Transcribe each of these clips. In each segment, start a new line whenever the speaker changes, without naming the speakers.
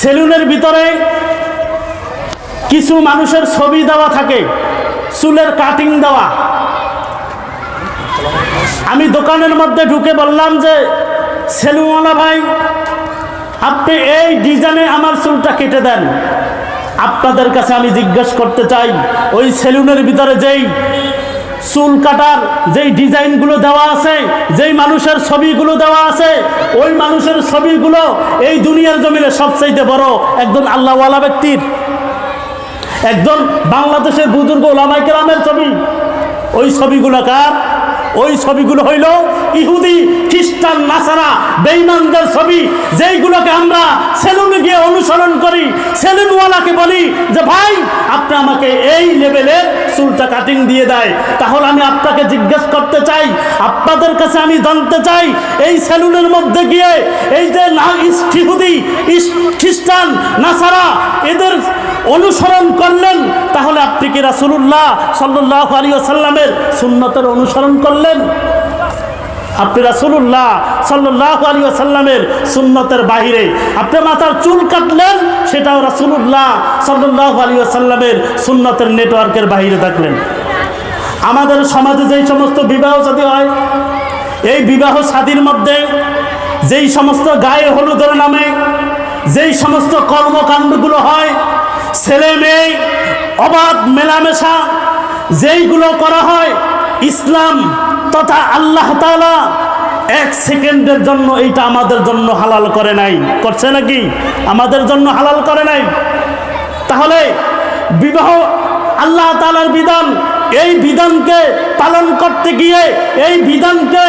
সেলুনের ভিতরে কিছু মানুষের ছবি দেওয়া থাকে, চুলের কাটিং দেওয়া। আমি দোকানের মধ্যে ঢুকে বললাম যে সেলুনওয়ালা ভাই, আপনি এই ডিজাইনে আমার চুলটা কেটে দেন। আপনাদের কাছে আমি জিজ্ঞেস করতে চাই, ওই সেলুনের ভিতরে যেই চুল কাটার যেই ডিজাইনগুলো দেওয়া আছে, যেই মানুষের ছবিগুলো দেওয়া আছে, ওই মানুষের ছবিগুলো এই দুনিয়ার জমিনে সবচাইতে বড় একজন আল্লাহওয়ালা ব্যক্তির, একজন বাংলাদেশের বুজুর্গ ওলামায়ে কেরামের ছবি। ওই ছবিগুলো কার? ওই ছবিগুলো হইল ইহুদি, খ্রিস্টান, নাসারা, বেঈমানদের ছবি, যেইগুলোকে আমরা সেলুনে গিয়ে অনুসরণ করি। সেলুনওয়ালাকে বলি যে ভাই, আপনি আমাকে এই লেভেলের চুলটা কাটিং দিয়ে দেয়। তাহলে আমি আপনাকে জিজ্ঞেস করতে চাই, আপনাদের কাছে আমি জানতে চাই, এই সেলুনের মধ্যে গিয়ে এই যে ইহুদি, খ্রিস্টান, নাসারা এদের অনুসরণ করলেন, তাহলে আপনি কি রাসূলুল্লাহ সাল্লাল্লাহু আলাইহি ওয়াসাল্লামের সুন্নতের অনুসরণ করলেন? আপনি রাসূলুল্লাহ সাল্লাল্লাহু আলাইহি ওয়াসাল্লামের সুন্নতের বাইরে আপনি মাথার চুল কাটলেন, সেটাও রাসূলুল্লাহ সাল্লাল্লাহু আলাইহি ওয়াসাল্লামের সুন্নতের নেটওয়ার্কের বাইরে থাকলেন। আমাদের সমাজে যেই সমস্ত বিবাহ শাদী হয়, এই বিবাহ শাদীর মধ্যে যেই সমস্ত গায়ে হলুদের নামে যেই সমস্ত কর্মকাণ্ডগুলো হয়, ছেলে মেয়ে অবাধ মেলামেশা যেইগুলো করা হয়, ইসলাম তথা আল্লাহ তাআলা এক সেকেন্ডের জন্য এইটা আমাদের জন্য হালাল করে নাই। করছে নাকি? আমাদের জন্য হালাল করে নাই। তাহলে বিবাহ আল্লাহ তাআলার বিধান, এই বিধানকে পালন করতে গিয়ে, এই বিধানকে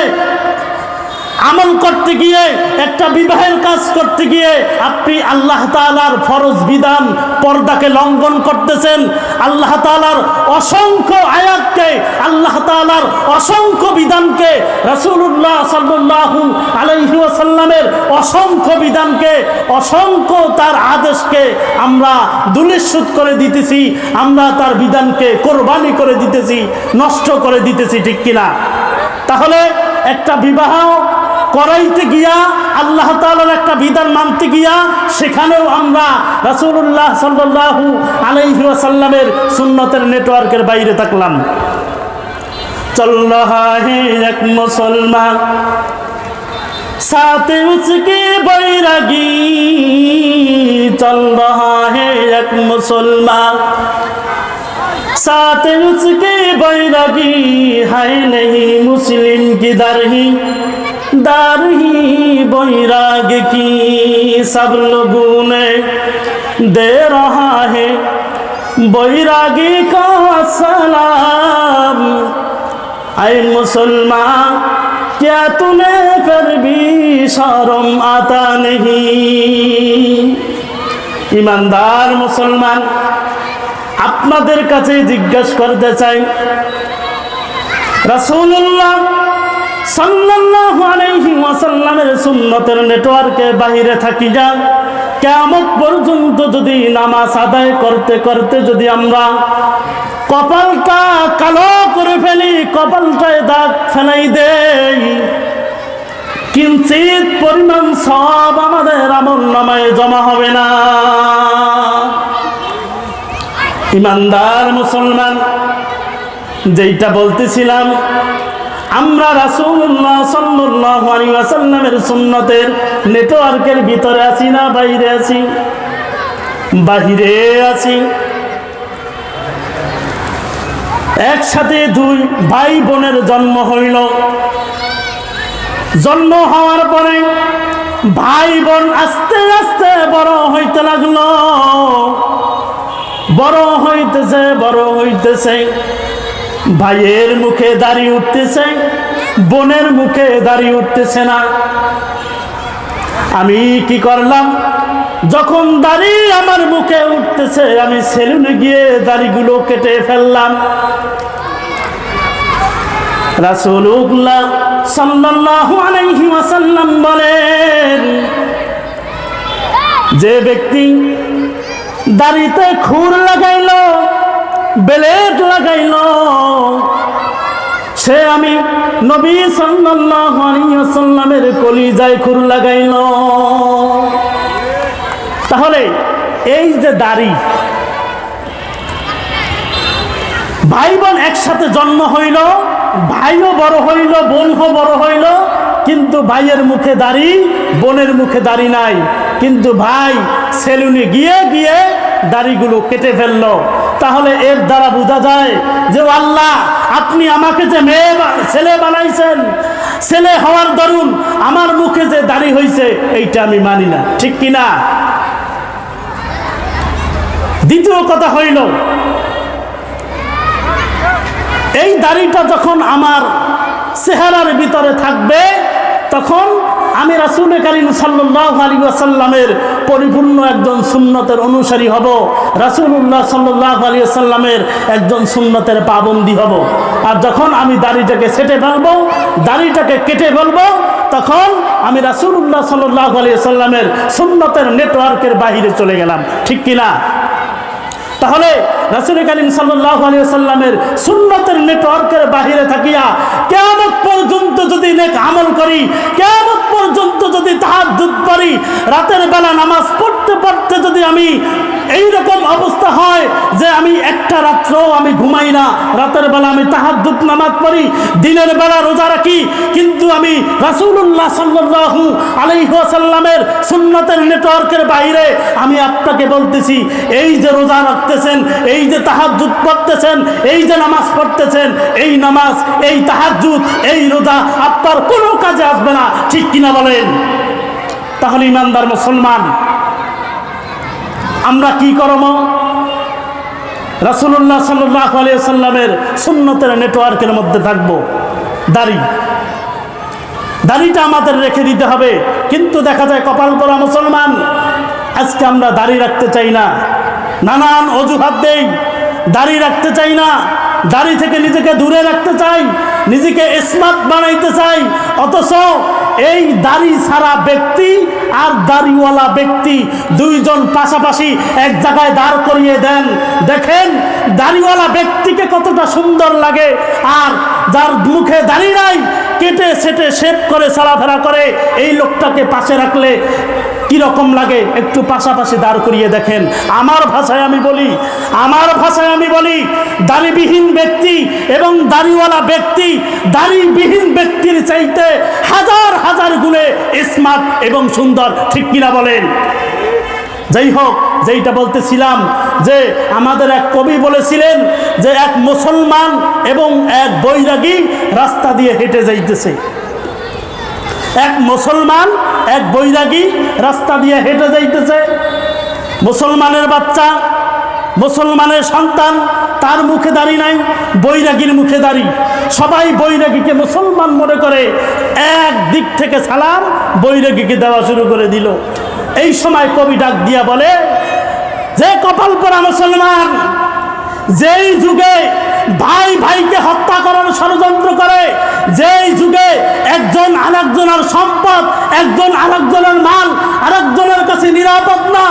আমল করতে গিয়ে, একটা বিবাহের কাজ করতে গিয়ে আপনি আল্লাহ তাআলার ফরজ বিধান পর্দাকে লঙ্ঘন করতেছেন। আল্লাহ তাআলার অসংখ্য আয়াতকে, আল্লাহ তাআলার অসংখ্য বিধানকে, রাসূলুল্লাহ সাল্লাল্লাহু আলাইহি ওয়াসাল্লামের অসংখ্য বিধানকে, অসংখ্য তার আদেশকে আমরা ধূলিসাৎ করে দিতেছি। আমরা তার বিধানকে কোরবানি করে দিতেছি, নষ্ট করে দিতেছি, ঠিক কিনা? তাহলে একটা বিবাহ করাইতে গিয়া, আল্লাহ তাআলার একটা বিধান মানতে গিয়া, সেখানেও আমরা রাসূলুল্লাহ সাল্লাল্লাহু আলাইহি ওয়াসাল্লামের সুন্নতের নেটওয়ার্কের বাইরে থাকলাম। চল রহা হে এক মুসলমান সাথে উসকে বৈরাগী, চল রহা হে এক মুসলমান साथ उसके बैरागी, है नहीं मुस्लिम की दर ही बैराग की। सब लोगों ने दे रहा है बैरागी का सलाम। ऐ मुसलमान, क्या तुम्हें फिर भी शर्म आता नहीं? ईमानदार मुसलमान, আপনাদের কাছে জিজ্ঞাসা করতে চাই, রাসূলুল্লাহ সাল্লাল্লাহু আলাইহি ওয়াসাল্লামের সুন্নতের নেটওয়ার্কে বাইরে থাকি যা, কিয়ামত পর্যন্ত যদি নামাজ আদায় করতে করতে যদি আমরা কপালটা কালো করে ফেলি, কপালটায় দাগ ফেলাই দেই, কিঞ্চিত পরিমাণ সওয়াব আমাদের আমলনামায় জমা হবে না। ইমানদার মুসলমান, যেইটা বলতেছিলাম, আমরা রাসূলুল্লাহ সাল্লাল্লাহু আলাইহি ওয়াসাল্লামের সুন্নতের নেটওয়ার্কের ভিতরে আছি না বাইরে আছি? বাহিরে আছি। একসাথে দুই ভাই বোনের জন্ম হইল। জন্ম হওয়ার পরে ভাই বোন আস্তে আস্তে বড় হইতে লাগলো। বড় হইতেছে, বড় হইতেছে, ভাইয়ের মুখে দাড়ি উঠতেছে, বোনের মুখে দাড়ি উঠতেছে না। আমি কি করলাম? যখন দাড়ি আমার মুখে উঠতেছে, আমি সেলুনে গিয়ে দাড়িগুলো কেটে ফেললাম। রাসূলুল্লাহ সাল্লাল্লাহু আলাইহি ওয়াসাল্লাম বলেন, যে ব্যক্তি দাড়িতে খুর লাগাইলো, বেলেট লাগাইলো, সে আমি নবী সাল্লাল্লাহু আলাইহি ওয়াসাল্লামের কলিজায় খুর লাগাইলো। তাহলে এই যে দাড়ি, ভাই বোন একসাথে জন্ম হইল, ভাইও বড় হইল, বোনও বড় হইল, কিন্তু ভাইয়ের মুখে দাড়ি, বোনের মুখে দাড়ি নাই। কিন্তু ভাই সেলুনে গিয়ে গিয়ে দাড়িগুলো কেটে ফেললো। তাহলে এর দ্বারা বোঝা যায় যে আল্লাহ, আপনি আমাকে যে ছেলে বানাইছেন, ছেলে হওয়ার দরুন আমার মুখে যে দাড়ি হয়েছে এইটা আমি মানি না। ঠিক কিনা? দ্বিতীয় কথা হইল, এই দাড়িটা যখন আমার চেহারার ভিতরে থাকবে তখন আমি রাসূল করিম সাল্লাল্লাহু আলাইহি ওয়াসাল্লামের পরিপূর্ণ একজন সুন্নতের অনুসারী হব, রাসূলুল্লাহ সাল্লাল্লাহু আলাইহি ওয়াসাল্লামের একজন সুন্নতের পাবন্দি হব। আর যখন আমি দাড়িটাকে ছেটে ফেলবো, দাড়িটাকে কেটে ফেলবো, তখন আমি রাসূলুল্লাহ সাল্লাল্লাহু আলাইহি ওয়াসাল্লামের সুন্নতের নেটওয়ার্কের বাইরে চলে গেলাম। ঠিক কিনা? তাহলে রাসূল করিম সাল্লাল্লাহু আলাইহি ওয়াসাল্লামের সুন্নতের নেটওয়ার্কের বাহিরে থাকিয়া কিয়ামত পর্যন্ত যদি নেক আমল করি, কিয়ামত পর্যন্ত যদি তাহাজ্জুদ পড়ি, রাতের বেলা নামাজ পড়তে পড়তে যদি আমি এইরকম অবস্থা হয় যে আমি একটা রাত্রও আমি ঘুমাই না, রাতের বেলা আমি তাহাজ্জুদ নামাজ পড়ি, দিনের বেলা রোজা রাখি, কিন্তু আমি রাসূলুল্লাহ সাল্লাল্লাহু আলাইহি ওয়াসাল্লামের সুন্নতের নেটওয়ার্কের বাইরে, আমি আপনাকে বলতেছি, এই যে রোজা রাখতেছেন, এই যে তাহাজ্জুদ পড়তেছেন, এই যে নামাজ পড়তেছেন, এই নামাজ, এই তাহাজ্জুদ, এই রোজা আপনার কোনো কাজে আসবে না। ঠিক কিনা বলেন? তাহলে ইমানদার মুসলমান, আমরা কি করব? রাসূলুল্লাহ সাল্লাল্লাহু আলাইহি ওয়াসাল্লামের সুন্নতের নেটওয়ার্কের মধ্যে থাকবো। দাড়িটা আমাদের রেখে দিতে হবে। কিন্তু দেখা যায় কপাল পোড়া মুসলমান, আজকে আমরা দাড়ি রাখতে চাই না, নানান অজুহাত দেই, দাড়ি রাখতে চাই না, দাড়ি থেকে নিজেকে দূরে রাখতে চাই, নিজেকে স্মার্ট বানাইতে চাই। অথচ এই দাড়ি ছাড়া ব্যক্তি আর দাড়িওয়ালা ব্যক্তি দুইজন পাশাপাশি এক জায়গায় দাঁড় করিয়ে দেন, দেখেন দাড়িওয়ালা ব্যক্তিকে কতটা সুন্দর লাগে, আর যার মুখে দাড়ি নাই, কেটে সেটে শেভ করে চলাফেরা করে, এই লোকটাকে পাশে রাখলে কিরকম লাগে একটু পাশাপাশি দাঁড় করিয়ে দেখেন। আমার ভাষায় আমি বলি, দাড়িবিহীন ব্যক্তি এবং দাড়িওয়ালা ব্যক্তি দাড়িবিহীন ব্যক্তির চাইতে হাজার হাজার গুণে স্মার্ট এবং সুন্দর। ঠিক কিনা বলেন? যাই হোক, যেইটা বলতেছিলাম যে আমাদের এক কবি বলেছিলেন যে এক মুসলমান এবং এক বৈরাগী রাস্তা দিয়ে হেঁটে যাইতেছে। এক মুসলমান, এক বৈরাগী রাস্তা দিয়ে হেঁটে যাইতেছে। মুসলমানের বাচ্চা, মুসলমানের সন্তান, তার মুখে দাড়ি নাই, বৈরাগীর মুখে দাড়ি। সবাই বৈরাগীকে মুসলমান মনে করে, এক দিক থেকে সালাম বৈরাগীকে দেওয়া শুরু করে দিল। এই সময় কবি ডাক দিয়া বলে যে কপাল পোড়া মুসলমান, যেই যুগে ভাই ভাইকে হত্যা করার ষড়যন্ত্র করে, যেই যুগে একজন আরেকজনের সম্পদ, একজন আরেকজনের মাল আরেকজনের কাছে নিরাপদ না,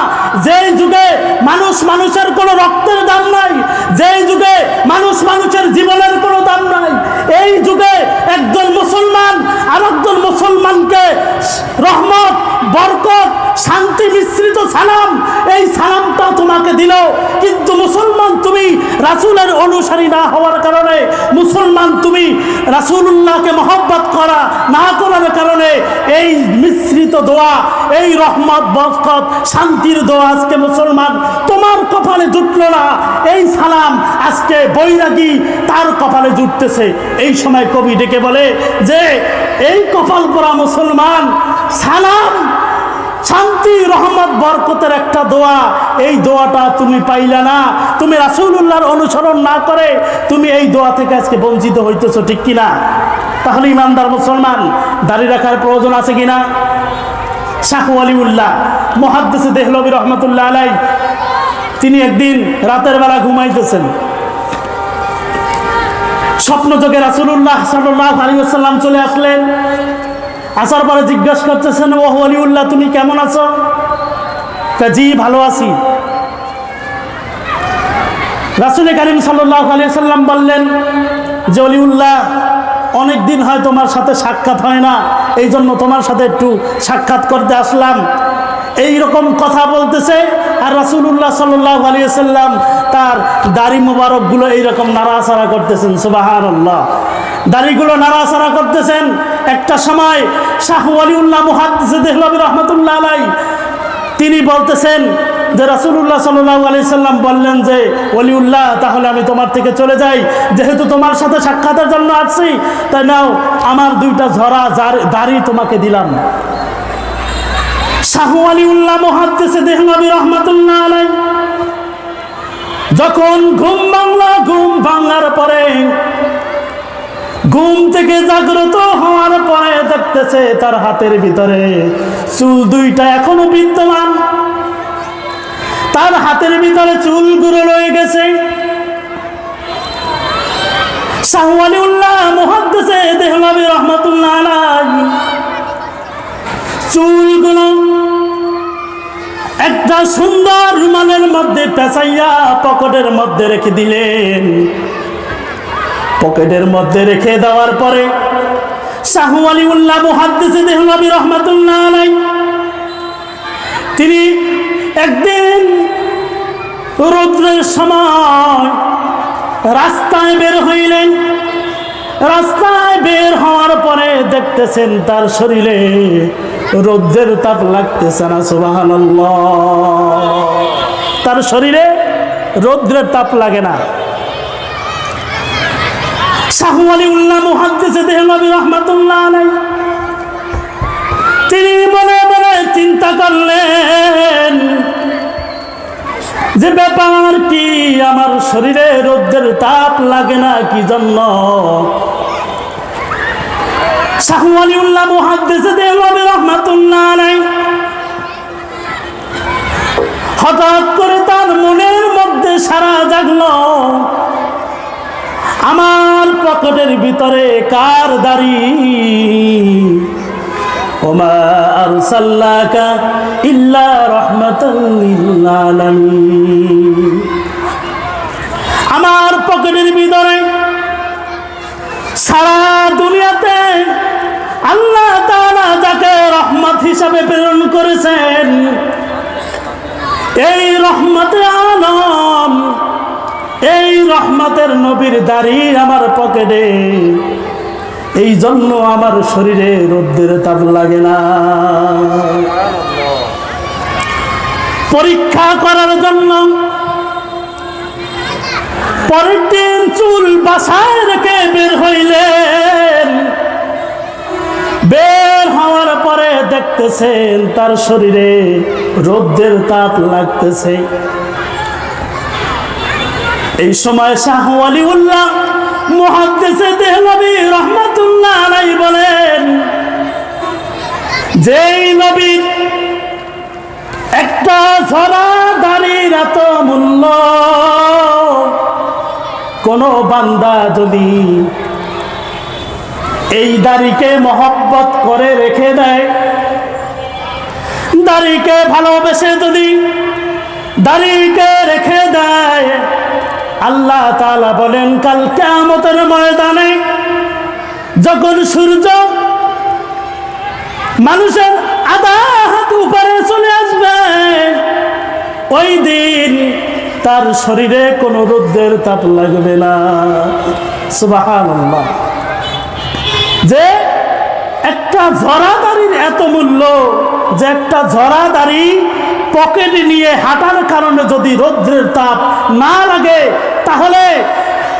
যেই যুগে মানুষ মানুষের কোনো রক্তের দাম নাই, যেই যুগে মানুষ মানুষের জীবনের কোনো দাম নাই, এই যুগে একজন মুসলমান আরেকজন মুসলমানকে রহমত, বরকত, শান্তি মিশ্রিত সালাম, এই সালামটা তোমাকে দিল। কিন্তু মুসলমান তুমি রাসূলের অনুসারী না হওয়ার কারণে, মুসলমান তুমি রাসূলুল্লাহকে মহব্বত করা না করার কারণে এই মিশ্রিত দোয়া, এই রহমত, বরকত, শান্তির দোয়া আজকে মুসলমান তোমার কপালে জুটল না। এই সালাম আজকে বৈরাগী তার কপালে জুটতেছে। এই সময় কবি ডেকে বলে যে এই কপাল পোড়া মুসলমান, সালাম, শান্তি, রহমত, বরকতের একটা দোয়া, এই দোয়াটা তুমি পাইলা না। তুমি রাসূলুল্লাহর অনুসরণ না করে তুমি এই দোয়া থেকে আজকে বঞ্চিত হইতেছো। ঠিক কিনা? তাহলে ইমানদার মুসলমান, দাড়ি রাখার প্রয়োজন আছে কিনা? শাহ ওয়ালিউল্লাহ মুহাদ্দিস দেহলভী রহমাতুল্লাহ আলাইহি, তিনি একদিন রাতের বেলা ঘুমাইতেছেন, স্বপ্নযোগে রাসূলুল্লাহ সাল্লাল্লাহু আলাইহি ওয়াসাল্লাম চলে আসলেন। আসার পরে জিজ্ঞাসা করতেছেন, ও ওয়ালিউল্লাহ তুমি কেমন আছো? জি ভালো আছি। রাসূল করিম সাল্লাল্লাহু আলাইহি ওয়াসাল্লাম বললেন যে ওয়ালিউল্লাহ, অনেক দিন হয় তোমার সাথে সাক্ষাৎ হয় না, এই জন্য তোমার সাথে একটু সাক্ষাৎ করতে আসলাম। এই রকম কথা বলতেছে, আর রাসূলুল্লাহ সাল্লাল্লাহু আলাইহি ওয়াসাল্লাম তার দাড়ি মোবারকগুলো এইরকম নাড়াচাড়া করতেছেন। সুবহানাল্লাহ, দাড়িগুলো নাড়াচাড়া করতেছেন। একটা সময় শাহ ওয়ালিউল্লাহ মুহাদ্দিস দেহলভী রাহমাতুল্লাহ আলাইহি তিনি বলতেছেন যে রাসূলুল্লাহ সাল্লাল্লাহু আলাইহি সাল্লাম বললেন যে ওলিউল্লাহ, তাহলে আমি তোমার থেকে চলে যাই, যেহেতু তোমার সাথে সাক্ষাতের জন্য আসছি, তাই নাও আমার দুইটা ঝরা দাড়ি তোমাকে দিলাম। শাহ ওয়ালিউল্লাহ মুহাদ্দিস দেহলভী রাহমাতুল্লাহ আলাইহি যখন ঘুম ভাঙার পরে, ঘুম থেকে জাগ্রত হওয়ার পরে দেখতেছে তার হাতের ভিতরে চুল দুইটা এখনো বিদ্যমান, তার হাতের ভিতরে চুলগুলো রয়ে গেছে। শাহ ওয়ালিউল্লাহ মুহাদ্দিস দেহলভী রাহমাতুল্লাহ আলাইহি চুলগুলো একটা সুন্দর রুমালের মধ্যে পেঁচাইয়া পকেটের মধ্যে রেখে দিলেন। পকেটের মধ্যে রেখে দেওয়ার পরে শাহ ওয়ালিউল্লাহ মুহাদ্দিস দেহলভী রাহমাতুল্লাহ আলাইহি তিনি একদিন রৌদ্রের সময় রাস্তায় বের হইলেন। রাস্তায় বের হওয়ার পরে দেখতেছেন তার শরীরে রৌদ্রের তাপ লাগতেছে না। সুবহানাল্লাহ, তার শরীরে রৌদ্রের তাপ লাগে না। শাহ ওয়ালিউল্লাহ মুহাদ্দিস দেহলভী রাহমাতুল্লাহ আলাইহি তিনি মনে মনে চিন্তা করলেন যে ব্যাপার কি, আমার শরীরে রৌদ্রের তাপ লাগে না কি জন্য? শাহ ওয়ালিউল্লাহ মুহাদ্দিস দেহলভী রাহমাতুল্লাহ আলাইহি হঠাৎ করে তার মনের মধ্যে সারা জাগলো, আমার পকেটের ভিতরে কার দাড়ি? ওমা আরসালনাকা ইল্লা রাহমাতাল লিল আলামিন। আমার পকেটের ভিতরে সারা দুনিয়াতে আল্লাহ তাআলা যাকে রহমত হিসাবে প্রেরণ করেছেন, এই রহমতে আলম, এই রহমতের নবীর দাড়ি আমার পকেটে, এই জন্য আমার শরীরে রোদ্রের তাপ লাগে না। পরীক্ষা করার জন্য পরের দিন চুল বাসায় রেখে বের হইলেন। বের হওয়ার পরে দেখতেছেন তার শরীরে রোদ্রের তাপ লাগতেছে। এই সময় শাহ ওয়ালিউল্লাহ মুহাদ্দিস দেহলভী রাহমাতুল্লাহ আলাইহি বলেন, যেই নবীর একটা ঝরা দাড়ির এত মূল্য, কোন বান্দা যদি এই দাড়িকে মহব্বত করে রেখে দেয়, দাড়িকে ভালোবেসে যদি দাড়িকে রেখে দেয়, আল্লাহ তাআলা বলেন কাল কিয়ামতের ময়দানে যখন সূর্য মানুষের আধা হাত উপরে চলে আসবে, ওই দিন তার শরীরে কোনো রোদ্রের তাপ লাগবে না। সুবহানাল্লাহ, যে একটা ঝরা দাড়ির এত মূল্য, যে একটা ঝরা দাড়ি পকেটে নিয়ে হাঁটার কারণে যদি রৌদ্রের তাপ না লাগে, তাহলে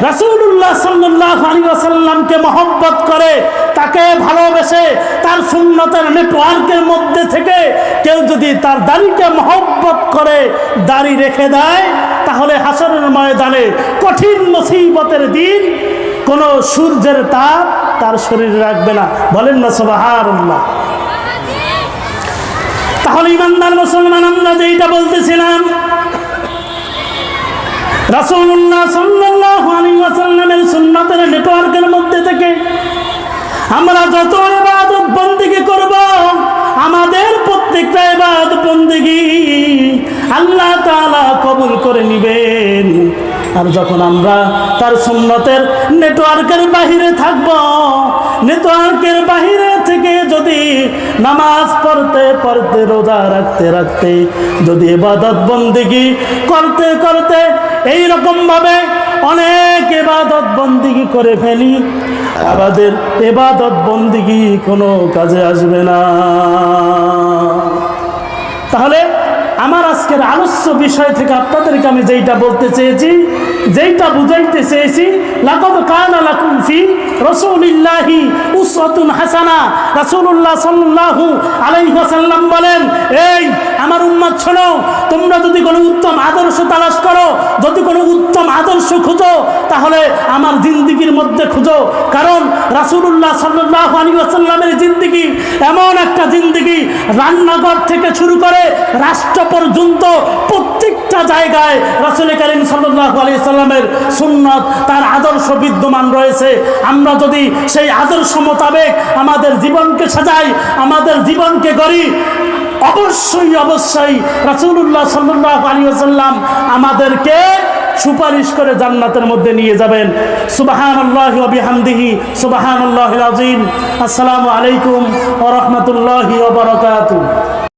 রাসূলুল্লাহ সাল্লাল্লাহু আলাইহি ওয়াসাল্লামকে মহব্বত করে, তাকে ভালোবেসে, তার সুন্নতের নেটওয়ার্কের মধ্যে থেকে কেউ যদি তার দাড়িকে মহব্বত করে দাড়ি রেখে দেয়, তাহলে হাসরের ময়দানে কঠিন মুসিবতের দিন কোনো সূর্যের তাপ তার শরীরে রাখবে না। বলেন না সুবহানাল্লাহ। তাহলে ইমানদার মুসলমান, আমরা যেটা বলতেছিলাম, রাসূলুল্লাহ সাল্লাল্লাহু আলাইহি ওয়াসাল্লামের সুন্নাতের নেটওয়ার্কের মধ্যে থেকে আমরা যত ইবাদত বন্দেগী করব, আমাদের প্রত্যেকটা ইবাদত বন্দেগী আল্লাহ তাআলা কবুল করে নেবেন। আর যখন আমরা তার সুন্নতের নেটওয়ার্কের বাহিরে থাকব, নেটওয়ার্কের বাহিরে থেকে যদি নামাজ পড়তে পড়তে, রোজা রাখতে রাখতে, যদি ইবাদত বন্দেগী করতে করতে এইরকম ভাবে অনেক ইবাদত বন্দেগী করে ফেলি, আমাদের ইবাদত বন্দেগী কোনো কাজে আসবে না। তাহলে আমার আজকের আলোচ্য বিষয় থেকে আপনাদেরকে আমি যেইটা বলতে চেয়েছি, যেইটা বুঝাইতে চেয়েছি, লাকাদ কানা লাকুম ফি রাসূলিল্লাহি উসওয়াতুন হাসানাহ। রাসূলুল্লাহ সাল্লাল্লাহু আলাইহি ওয়াসাল্লাম বলেন, এই আমার উম্মত শোনো, তোমরা যদি কোনো উত্তম আদর্শ তালাশ করো, যদি কোনো উত্তম আদর্শ খুঁজো, তাহলে আমার জিন্দেগির মধ্যে খুঁজো। কারণ রাসূলুল্লাহ সাল্লাল্লাহু আলাইহি ওয়াসাল্লামের জিন্দেগি এমন একটা জিন্দেগি, রান্নাঘর থেকে শুরু করে রাষ্ট্র পর্যন্ত প্রত্যেকটা জায়গায় রাসূল করিম সাল্লাল্লাহু আলাইহি সাল্লামের সুন্নাত, তার আদর্শ বিদ্যমান রয়েছে। আমরা যদি সেই আদর্শ মোতাবেক আমাদের জীবনকে সাজাই, আমাদের জীবনকে গড়ি, অবশ্যই অবশ্যই রাসূলুল্লাহ সাল্লাল্লাহু আলাইহি ওয়াসাল্লাম আমাদেরকে সুপারিশ করে জান্নাতের মধ্যে নিয়ে যাবেন। সুবহানাল্লাহি ওয়া বিহামদিহি সুবহানাল্লাহিল আযীম। আসসালামু আলাইকুম ওয়া রাহমাতুল্লাহি ওয়া বারাকাতুহু।